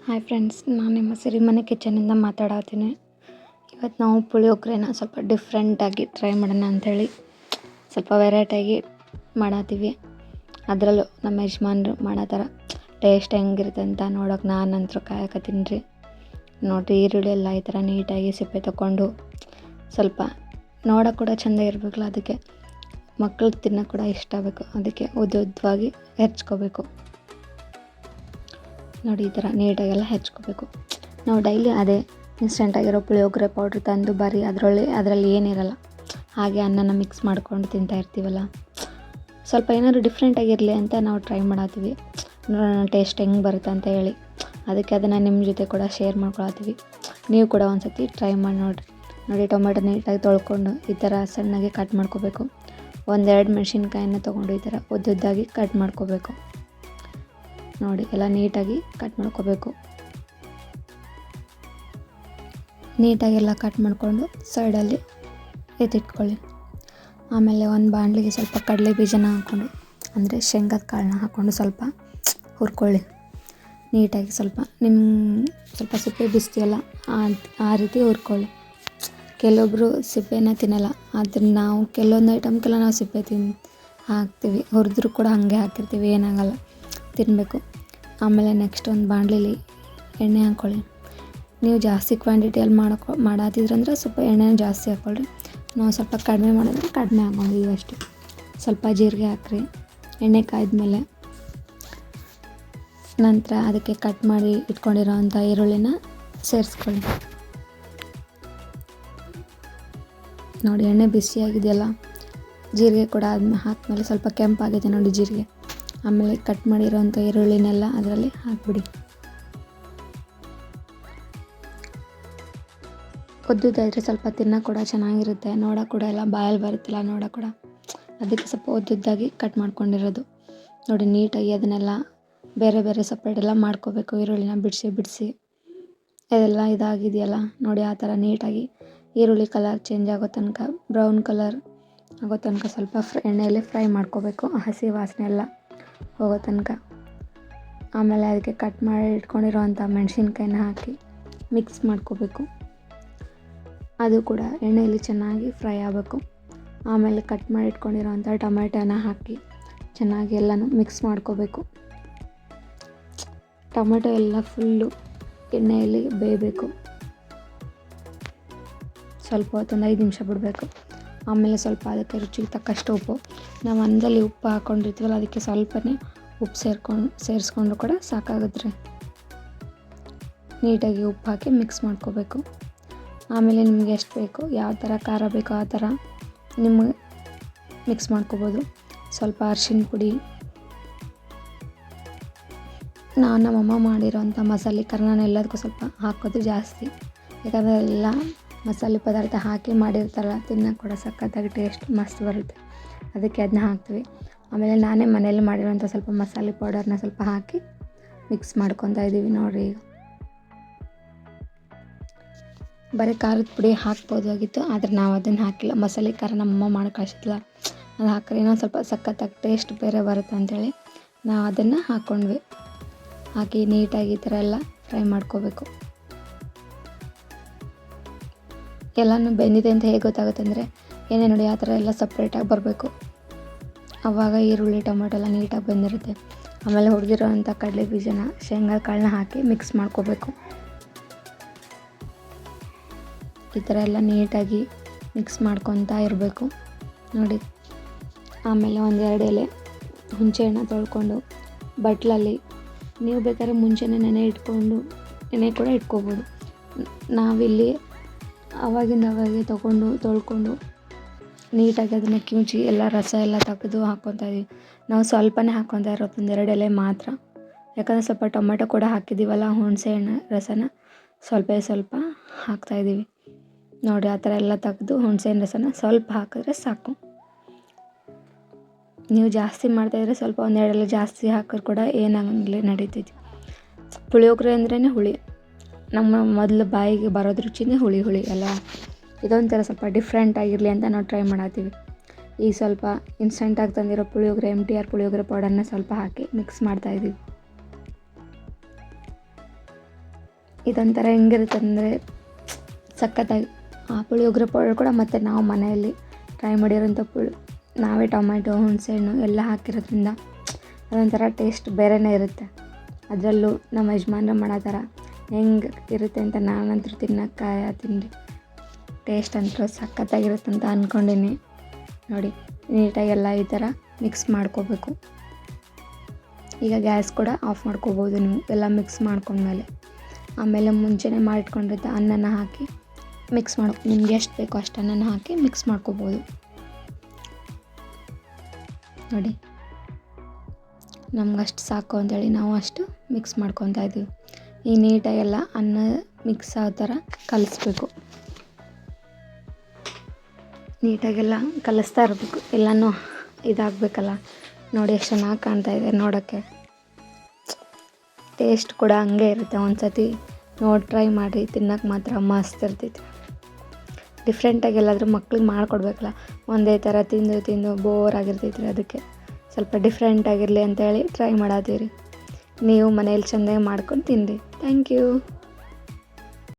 Hi friends, ನಾನು ನಿಮ್ಮ ಸಿರಿಮನೆ ಕಿಚನಿಂದ ಮಾತಾಡತ್ತೀನಿ. ಇವತ್ತು ನಾವು ಪುಳಿಯೋಗರೆನ ಸ್ವಲ್ಪ ಡಿಫ್ರೆಂಟಾಗಿ ಟ್ರೈ ಮಾಡೋಣ ಅಂಥೇಳಿ ಸ್ವಲ್ಪ ವೆರೈಟಿಯಾಗಿ ಮಾಡತ್ತೀವಿ. ಅದರಲ್ಲೂ ನಮ್ಮ ಯಜಮಾನ್ರು ಮಾಡೋ ಥರ ಟೇಸ್ಟ್ ಹೆಂಗಿರುತ್ತೆ ಅಂತ ನೋಡೋಕೆ ನಾನಂತೂ ಕಾಯಕತ್ತೀನಿ ರೀ. ನೋಡಿರಿ, ಈರುಳ್ಳಿ ಎಲ್ಲ ಈ ಥರ ನೀಟಾಗಿ ಸಿಪ್ಪೆ ತೊಗೊಂಡು ಸ್ವಲ್ಪ ನೋಡೋಕೆ ಕೂಡ ಚೆಂದ ಇರಬೇಕಲ್ಲ, ಅದಕ್ಕೆ ಮಕ್ಕಳು ತಿನ್ನೋಕೆ ಕೂಡ ಇಷ್ಟ ಆಗಬೇಕು. ಅದಕ್ಕೆ ಉದ್ದುದ್ದವಾಗಿ ಹೆಚ್ಕೋಬೇಕು. ನೋಡಿ, ಈ ಥರ ನೀಟಾಗೆಲ್ಲ ಹೆಚ್ಕೋಬೇಕು. ನಾವು ಡೈಲಿ ಅದೇ ಇನ್ಸ್ಟೆಂಟಾಗಿರೋ ಪುಳಿಯೋಗರೆ ಪೌಡ್ರ್ ತಂದು ಬರೀ ಅದರಲ್ಲಿ ಏನಿರಲ್ಲ, ಹಾಗೆ ಅನ್ನನ ಮಿಕ್ಸ್ ಮಾಡ್ಕೊಂಡು ತಿಂತಾ ಇರ್ತೀವಲ್ಲ. ಸ್ವಲ್ಪ ಏನಾದರೂ ಡಿಫ್ರೆಂಟಾಗಿರಲಿ ಅಂತ ನಾವು ಟ್ರೈ ಮಾಡತ್ತೀವಿ. ನೋಡೋಣ ಟೇಸ್ಟ್ ಹೆಂಗೆ ಬರುತ್ತೆ ಅಂತ ಹೇಳಿ. ಅದಕ್ಕೆ ಅದನ್ನು ನಿಮ್ಮ ಜೊತೆ ಕೂಡ ಶೇರ್ ಮಾಡ್ಕೊಳತ್ತೀವಿ. ನೀವು ಕೂಡ ಒಂದು ಸತಿ ಟ್ರೈ ಮಾಡಿ ನೋಡಿ, ಟೊಮೆಟೊ ನೀಟಾಗಿ ತೊಳ್ಕೊಂಡು ಈ ಥರ ಸಣ್ಣಗೆ ಕಟ್ ಮಾಡ್ಕೋಬೇಕು. 1-2 ಮೆಣಸಿನ್ಕಾಯಿನ ತೊಗೊಂಡು ಈ ಥರ ಉದ್ದುದ್ದಾಗಿ ಕಟ್ ಮಾಡ್ಕೋಬೇಕು. ನೋಡಿ, ಎಲ್ಲ ನೀಟಾಗಿ ಕಟ್ ಮಾಡ್ಕೋಬೇಕು. ನೀಟಾಗೆಲ್ಲ ಕಟ್ ಮಾಡಿಕೊಂಡು ಸೈಡಲ್ಲಿ ಎತ್ತಿಟ್ಕೊಳ್ಳಿ. ಆಮೇಲೆ ಒಂದು ಬಾಣಲಿಗೆ ಸ್ವಲ್ಪ ಕಡಲೆ ಬೀಜನ ಹಾಕ್ಕೊಂಡು, ಅಂದರೆ ಶೇಂಗದ ಕಾಳನ್ನ ಹಾಕ್ಕೊಂಡು ಸ್ವಲ್ಪ ಹುರ್ಕೊಳ್ಳಿ ನೀಟಾಗಿ. ಸ್ವಲ್ಪ ಸಿಪ್ಪೆ ಬಿಸ್ತಿಯಲ್ಲ, ಆ ರೀತಿ ಹುರ್ಕೊಳ್ಳಿ. ಕೆಲವೊಬ್ಬರು ಸಿಪ್ಪೆನ ತಿನ್ನಲ್ಲ, ಆದರೆ ನಾವು ಕೆಲವೊಂದು ಐಟಮ್ಗೆಲ್ಲ ನಾವು ಸಿಪ್ಪೆ ಹಾಕ್ತೀವಿ. ಹುರಿದ್ರೂ ಕೂಡ ಹಾಗೆ ಹಾಕಿರ್ತೀವಿ, ಏನಾಗಲ್ಲ, ತಿನ್ನಬೇಕು. ಆಮೇಲೆ ನೆಕ್ಸ್ಟ್ ಒಂದು ಬಾಣಲಿಲಿ ಎಣ್ಣೆ ಹಾಕ್ಕೊಳ್ಳಿ. ನೀವು ಜಾಸ್ತಿ ಕ್ವಾಂಟಿಟಿಯಲ್ಲಿ ಮಾಡತ್ತಿದ್ರಂದ್ರೆ ಸ್ವಲ್ಪ ಎಣ್ಣೆನ ಜಾಸ್ತಿ ಹಾಕ್ಕೊಳ್ರಿ. ನಾವು ಸ್ವಲ್ಪ ಕಡಿಮೆ ಮಾಡಿದ್ರೆ ಕಡಿಮೆ ಹಾಕ್ಕೊಂಡಿದ್ದೀವಿ ಅಷ್ಟೇ. ಸ್ವಲ್ಪ ಜೀರಿಗೆ ಹಾಕ್ರಿ. ಎಣ್ಣೆ ಕಾಯ್ದ್ಮೇಲೆ ನಂತರ ಅದಕ್ಕೆ ಕಟ್ ಮಾಡಿ ಇಟ್ಕೊಂಡಿರೋವಂಥ ಈರುಳ್ಳಿನ ಸೇರಿಸ್ಕೊಳ್ಳಿ. ನೋಡಿ, ಎಣ್ಣೆ ಬಿಸಿಯಾಗಿದೆಯಲ್ಲ, ಜೀರಿಗೆ ಕೂಡ ಹಾಕ್ಮೇಲೆ ಸ್ವಲ್ಪ ಕೆಂಪಾಗಿದೆ ನೋಡಿ ಜೀರಿಗೆ. ಆಮೇಲೆ ಕಟ್ ಮಾಡಿರೋವಂಥ ಈರುಳ್ಳಿನೆಲ್ಲ ಅದರಲ್ಲಿ ಹಾಕಿಬಿಡಿ. ಉದ್ದುದ್ದಾದರೆ ಸ್ವಲ್ಪ ತಿನ್ನೋಕೆ ಕೂಡ ಚೆನ್ನಾಗಿರುತ್ತೆ, ನೋಡೋಕೆ ಕೂಡ ಎಲ್ಲ ಬಾಯಲ್ಲಿ ಬರುತ್ತಿಲ್ಲ ನೋಡೋಕೆ ಕೂಡ. ಅದಕ್ಕೆ ಸ್ವಲ್ಪ ಉದ್ದುದ್ದಾಗಿ ಕಟ್ ಮಾಡ್ಕೊಂಡಿರೋದು. ನೋಡಿ, ನೀಟಾಗಿ ಅದನ್ನೆಲ್ಲ ಬೇರೆ ಬೇರೆ ಸಪ್ರೇಟ್ ಎಲ್ಲ ಮಾಡ್ಕೋಬೇಕು. ಈರುಳ್ಳಿನ ಬಿಡಿಸಿ ಅದೆಲ್ಲ ಇದಾಗಿದೆಯಲ್ಲ ನೋಡಿ, ಆ ಥರ ನೀಟಾಗಿ ಈರುಳ್ಳಿ ಕಲರ್ ಚೇಂಜ್ ಆಗೋ ತನಕ, ಬ್ರೌನ್ ಕಲರ್ ಆಗೋ ತನಕ ಸ್ವಲ್ಪ ಎಣ್ಣೆಯಲ್ಲಿ ಫ್ರೈ ಮಾಡ್ಕೋಬೇಕು, ಹಸಿ ವಾಸನೆ ಎಲ್ಲ ಹೋಗೋ ತನಕ. ಆಮೇಲೆ ಅದಕ್ಕೆ ಕಟ್ ಮಾಡಿ ಇಟ್ಕೊಂಡಿರೋವಂಥ ಮೆಣಸಿನ್ಕಾಯಿನ ಹಾಕಿ ಮಿಕ್ಸ್ ಮಾಡ್ಕೋಬೇಕು. ಅದು ಕೂಡ ಎಣ್ಣೆಯಲ್ಲಿ ಚೆನ್ನಾಗಿ ಫ್ರೈ ಆಗಬೇಕು. ಆಮೇಲೆ ಕಟ್ ಮಾಡಿ ಇಟ್ಕೊಂಡಿರೋವಂಥ ಟೊಮೆಟೊನ ಹಾಕಿ ಚೆನ್ನಾಗಿ ಎಲ್ಲನೂ ಮಿಕ್ಸ್ ಮಾಡ್ಕೋಬೇಕು. ಟೊಮೆಟೊ ಎಲ್ಲ ಫುಲ್ಲು ಎಣ್ಣೆಯಲ್ಲಿ ಬೇಯಬೇಕು. ಸ್ವಲ್ಪ ಹೊತ್ತೊಂದು 5 ನಿಮಿಷ ಬಿಡಬೇಕು. ಆಮೇಲೆ ಸ್ವಲ್ಪ ಅದಕ್ಕೆ ರುಚಿಗೆ ತಕ್ಕಷ್ಟು ಉಪ್ಪು, ನಾವು ಅನ್ನದಲ್ಲಿ ಉಪ್ಪು ಹಾಕ್ಕೊಂಡಿರ್ತೀವಲ್ಲ, ಅದಕ್ಕೆ ಸ್ವಲ್ಪನೇ ಉಪ್ಪು ಸೇರಿಸ್ಕೊಂಡ್ರು ಕೂಡ ಸಾಕಾಗುತ್ತೆ. ನೀಟಾಗಿ ಉಪ್ಪು ಹಾಕಿ ಮಿಕ್ಸ್ ಮಾಡ್ಕೋಬೇಕು. ಆಮೇಲೆ ನಿಮಗೆ ಎಷ್ಟು ಬೇಕು, ಯಾವ ಥರ ಖಾರ ಬೇಕೋ ಆ ಥರ ನಿಮಗೆ ಮಿಕ್ಸ್ ಮಾಡ್ಕೋಬೋದು. ಸ್ವಲ್ಪ ಅರಿಶಿನ ಪುಡಿ, ನಮ್ಮಮ್ಮ ಮಾಡಿರೋಂಥ ಮಸಾಲೆ ಕಾರಣ ಎಲ್ಲದಕ್ಕೂ ಸ್ವಲ್ಪ ಹಾಕೋದು ಜಾಸ್ತಿ. ಯಾಕಂದರೆ ಎಲ್ಲ ಮಸಾಲೆ ಪದಾರ್ಥ ಹಾಕಿ ಮಾಡಿರ್ತಾರಲ್ಲ, ತಿನ್ನೋಕೆ ಕೂಡ ಸಖತ್ತಾಗಿ ಟೇಸ್ಟ್ ಮಸ್ತ್ ಬರುತ್ತೆ. ಅದಕ್ಕೆ ಅದನ್ನ ಹಾಕ್ತೀವಿ. ಆಮೇಲೆ ನಾನೇ ಮನೇಲಿ ಮಾಡಿರೋಂಥ ಸ್ವಲ್ಪ ಮಸಾಲೆ ಪೌಡರ್ನ ಸ್ವಲ್ಪ ಹಾಕಿ ಮಿಕ್ಸ್ ಮಾಡ್ಕೊತಾ ಇದ್ದೀವಿ. ನೋಡಿರಿ, ಈಗ ಬರೀ ಖಾರದ ಪುಡಿ ಹಾಕ್ಬೋದಾಗಿತ್ತು, ಆದರೆ ನಾವು ಅದನ್ನು ಹಾಕಿಲ್ಲ. ಮಸಾಲೆ ಖಾರ ನಮ್ಮಮ್ಮ ಮಾಡಿ ಕಳಿಸಿದ್ಲ, ಅದು ಹಾಕಿದ್ರೆ ಇನ್ನೊಂದು ಸ್ವಲ್ಪ ಸಖತ್ತಾಗಿ ಟೇಸ್ಟ್ ಬೇರೆ ಬರುತ್ತೆ ಅಂಥೇಳಿ ನಾವು ಅದನ್ನು ಹಾಕ್ಕೊಂಡ್ವಿ. ಹಾಕಿ ನೀಟಾಗಿ ಈ ಥರ ಎಲ್ಲ ಫ್ರೈ ಮಾಡ್ಕೋಬೇಕು. ಎಲ್ಲನೂ ಬೆಂದಿದೆ ಅಂತ ಹೇಗೆ ಗೊತ್ತಾಗುತ್ತೆ ಅಂದರೆ, ಏನೇ ನೋಡಿ ಆ ಥರ ಎಲ್ಲ ಸಪ್ರೇಟಾಗಿ ಬರಬೇಕು. ಆವಾಗ ಈರುಳ್ಳಿ ಟೊಮೆಟೊ ಎಲ್ಲ ನೀಟಾಗಿ ಬೆಂದಿರುತ್ತೆ. ಆಮೇಲೆ ಹುರಿದಿರೋವಂಥ ಕಡಲೆ ಬೀಜನ, ಶೇಂಗಾ ಕಾಳನ್ನ ಹಾಕಿ ಮಿಕ್ಸ್ ಮಾಡ್ಕೋಬೇಕು. ಈ ಥರ ಎಲ್ಲ ನೀಟಾಗಿ ಮಿಕ್ಸ್ ಮಾಡ್ಕೊತಾ ಇರಬೇಕು ನೋಡಿ. ಆಮೇಲೆ 1-2 ಎಲೆ ಹುಣಸೆಹಣ್ಣು ತೊಳ್ಕೊಂಡು ಬಟ್ಲಲ್ಲಿ, ನೀವು ಬೇಕಾದ್ರೆ ಮುಂಚೆನೇ ನೆನೆ ಕೂಡ ಇಟ್ಕೋಬೋದು. ನಾವಿಲ್ಲಿ ಅವಾಗೆ ತೊಳ್ಕೊಂಡು ನೀಟಾಗಿ ಅದನ್ನು ಕಿವುಚಿ ಎಲ್ಲ ರಸ ಎಲ್ಲ ತೆಗೆದು ಹಾಕ್ಕೊತಾ ಇದೀವಿ. ನಾವು ಸ್ವಲ್ಪನೇ ಹಾಕ್ಕೊತಾ ಇರೋದು, 1-2 ಎಲೆ ಮಾತ್ರ. ಯಾಕಂದರೆ ಸ್ವಲ್ಪ ಟೊಮೆಟೊ ಕೂಡ ಹಾಕಿದ್ದೀವಲ್ಲ, ಹುಣಸೆಹಣ್ಣು ರಸನ ಸ್ವಲ್ಪ ಹಾಕ್ತಾಯಿದ್ದೀವಿ. ನೋಡಿ, ಆ ಥರ ಎಲ್ಲ ತೆಗೆದು ಹುಣಸೆಹಣ್ಣು ರಸನ ಸ್ವಲ್ಪ ಹಾಕಿದ್ರೆ ಸಾಕು. ನೀವು ಜಾಸ್ತಿ ಮಾಡ್ತಾಯಿದ್ರೆ ಸ್ವಲ್ಪ 1-2 ಎಲೆ ಜಾಸ್ತಿ ಹಾಕಿದ್ರೆ ಕೂಡ ಏನಾಗಂಗಿಲ್ಲ, ನಡೀತೈತಿ. ಪುಳಿಯೋಗರೆ ಅಂದ್ರೇ ಹುಳಿ, ನಮ್ಮ ಮೊದಲು ಬಾಯಿಗೆ ಬರೋದು ರುಚಿನೇ ಹುಳಿ ಅಲ್ಲ. ಇದೊಂಥರ ಸ್ವಲ್ಪ ಡಿಫ್ರೆಂಟ್ ಆಗಿರಲಿ ಅಂತ ನಾವು ಟ್ರೈ ಮಾಡತ್ತೀವಿ. ಈಗ ಸ್ವಲ್ಪ ಇನ್ಸ್ಟೆಂಟಾಗಿ ತಂದಿರೋ ಪುಳಿಯೋಗರೆ, MTR ಪುಳಿಯೋಗರೆ ಪೌಡರ್ನ ಸ್ವಲ್ಪ ಹಾಕಿ ಮಿಕ್ಸ್ ಮಾಡ್ತಾಯಿದ್ದೀವಿ. ಇದೊಂಥರ ಹೆಂಗಿರುತ್ತೆ ಅಂದರೆ ಸಖತ್ತಾಗಿ. ಆ ಪುಳಿಯೋಗರೆ ಪೌಡರ್ ಕೂಡ ಮತ್ತು ನಾವು ಮನೆಯಲ್ಲಿ ಟ್ರೈ ಮಾಡಿರೋಂಥ ನಾವೇ ಟೊಮ್ಯಾಟೊ ಹುಣಸೆಹಣ್ಣು ಎಲ್ಲ ಹಾಕಿರೋದ್ರಿಂದ ಅದೊಂಥರ ಟೇಸ್ಟ್ ಬೇರೆಯೇ ಇರುತ್ತೆ. ಅದರಲ್ಲೂ ನಮ್ಮ ಯಜಮಾನ್ರು ಮಾಡೋ ಥರ ಹೆಂಗೆ ಇರುತ್ತೆ ಅಂತ ನಾನಂತೂ ತಿನ್ನೋಕ್ಕಾಯ ತಿಂಡಿ ಟೇಸ್ಟ್ ಅಂತೂ ಸಖತ್ತಾಗಿರುತ್ತೆ ಅಂತ ಅಂದ್ಕೊಂಡೀನಿ. ನೋಡಿ ನೀಟಾಗೆಲ್ಲ ಈ ಥರ ಮಿಕ್ಸ್ ಮಾಡ್ಕೋಬೇಕು. ಈಗ ಗ್ಯಾಸ್ ಕೂಡ ಆಫ್ ಮಾಡ್ಕೋಬೋದು ನೀವು ಎಲ್ಲ ಮಿಕ್ಸ್ ಮಾಡ್ಕೊಂಡ್ಮೇಲೆ. ಆಮೇಲೆ ಮುಂಚೆನೇ ಮಾಡಿಟ್ಕೊಂಡಿದ್ದ ಅನ್ನನ ಹಾಕಿ ಮಿಕ್ಸ್ ನಿಮ್ಗೆ ಎಷ್ಟು ಬೇಕೋ ಅಷ್ಟು ಅನ್ನನ ಹಾಕಿ ಮಿಕ್ಸ್ ಮಾಡ್ಕೋಬೋದು. ನೋಡಿ ನಮ್ಗಷ್ಟು ಸಾಕು ಅಂತೇಳಿ ನಾವು ಅಷ್ಟು ಮಿಕ್ಸ್ ಮಾಡ್ಕೊತಾ ಇದ್ದೀವಿ. ಈ ನೀಟಾಗೆಲ್ಲ ಅನ್ನ ಮಿಕ್ಸ್ ಆಗೋ ಥರ ಕಲಿಸ್ಬೇಕು. ನೀಟಾಗೆಲ್ಲ ಕಲಿಸ್ತಾ ಇರಬೇಕು, ಎಲ್ಲನೂ ಇದಾಗಬೇಕಲ್ಲ. ನೋಡಿ ಎಷ್ಟು ಚೆನ್ನಾಗಿ ಕಾಣ್ತಾಯಿದೆ ನೋಡೋಕ್ಕೆ. ಟೇಸ್ಟ್ ಕೂಡ ಹಂಗೆ ಇರುತ್ತೆ. ಒಂದು ಸತಿ ನೋಡಿ ಟ್ರೈ ಮಾಡಿ, ತಿನ್ನೋಕೆ ಮಾತ್ರ ಮಸ್ತ್ ಇರ್ತೈತಿ. ಡಿಫ್ರೆಂಟಾಗಿ ಎಲ್ಲಾದರೂ ಮಕ್ಳಿಗೆ ಮಾಡಿಕೊಡ್ಬೇಕಲ್ಲ, ಒಂದೇ ಥರ ತಿಂದು ಬೋರ್ ಆಗಿರ್ತೈತ್ರಿ. ಅದಕ್ಕೆ ಸ್ವಲ್ಪ ಡಿಫ್ರೆಂಟಾಗಿರಲಿ ಅಂತೇಳಿ ಟ್ರೈ ಮಾಡತ್ತೀವಿ. ನೀವು ಮನೇಲಿ ಚೆಂದಾಗಿ ಮಾಡ್ಕೊಂಡು ತಿನ್ನಿರಿ. Thank you.